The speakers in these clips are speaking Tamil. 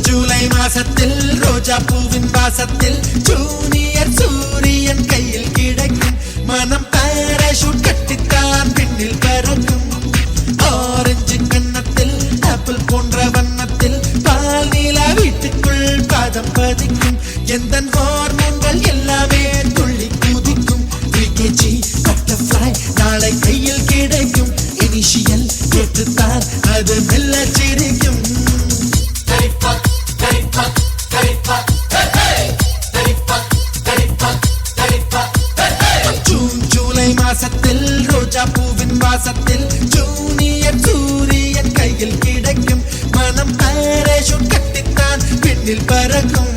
ஜூலை மாசத்தில் ரோஜா பூவின் வாசத்தில் ஜூனியர் சூரியன் கையில் கிடைக்கும் மனம் பாராசூட் கட்டித்தான் விண்ணில் பறக்கும் ஆரஞ்சு கன்னத்தில் ஆப்பிள் போன்ற வண்ணத்தில் பால் நீலா வீட்டுக்குள் பாதம் பதிக்கும் எந்த ஹார்மோன்கள் எல்லாமே துள்ளி குதிக்கும் விகேஜி பட்டர்ஃப்ளை நாளை கையில் கிடைக்கும் இனிஷியல் கேட்டுத்தான் அது மெல்ல சிரிக்கும் ஜூலை மாசத்தில் ரோஜா பூவின் வாசத்தில் ஜூனியர் சூரியன் கையில் கிடைக்கும் மனம் பாராசூட் கட்டித்தான் விண்ணில் பறக்கும்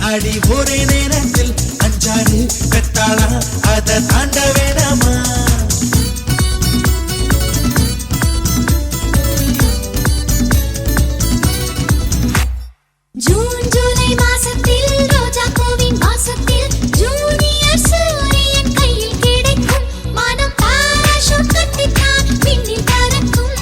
அடி ஒரே நேரத்தில் அஞ்சாறு பெத்தாளா அதை தாண்ட வேணாமா ஜூலை மாசத்தில் ரோஜா பூவின் வாசத்தில் ஜூனியர் சூரியன் கையில் கிடைக்கும் மனம் பாராசூட் கட்டித்தான் விண்ணில் பறக்கும்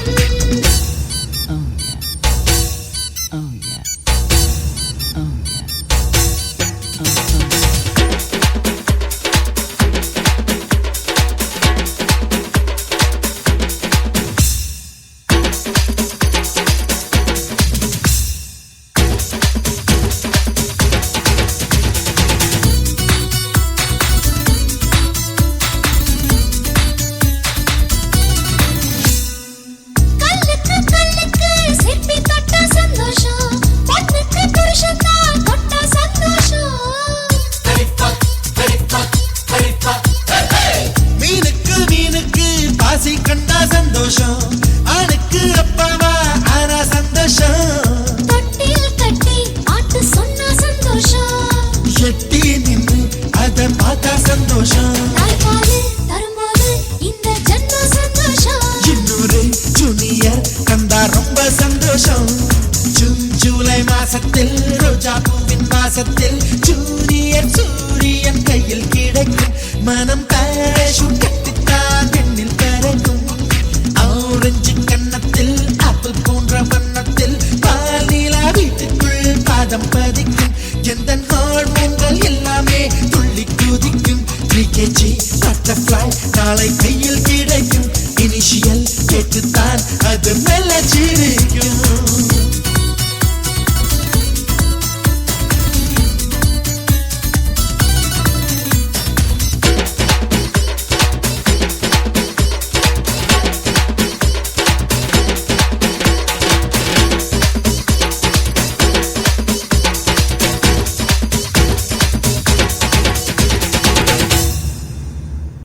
கண்டா சந்தோஷம் ஆணுக்கு அப்பாவா ஆனா சந்தோஷம் தொட்டில் கட்டி பாட்டு சொன்னா சந்தோஷம் எட்டி நின்று அத பார்த்தா சந்தோஷம் தாய்ப்பாலு தரும்போது இந்த ஜன்ம சந்தோஷம் இன்னொரு ஜூனியர் கண்டா ரொம்ப சந்தோஷம் ஜூலை மாசத்தில் ரோஜா பூவின் வாசத்தில் ஜூனியர் சூரியன் கையில் கிடைக்கும் மனம் பாராசூட் கட்டித்தான் விண்ணில் பறக்கும் ஆரஞ்சு கன்னத்தில் ஆப்பிள் போன்ற வண்ணத்தில் பால் நீலா வீட்டுக்குள் பாதம் பதிக்கும் எந்த ஹார்மோன்கள் எல்லாமே துள்ளி குதிக்கும் விகேஜி பட்டர்ஃப்ளை நாளை கையில் கிடைக்கும் இனிஷியல் கேட்டுத்தான் அது மெல்ல சிரிக்கும்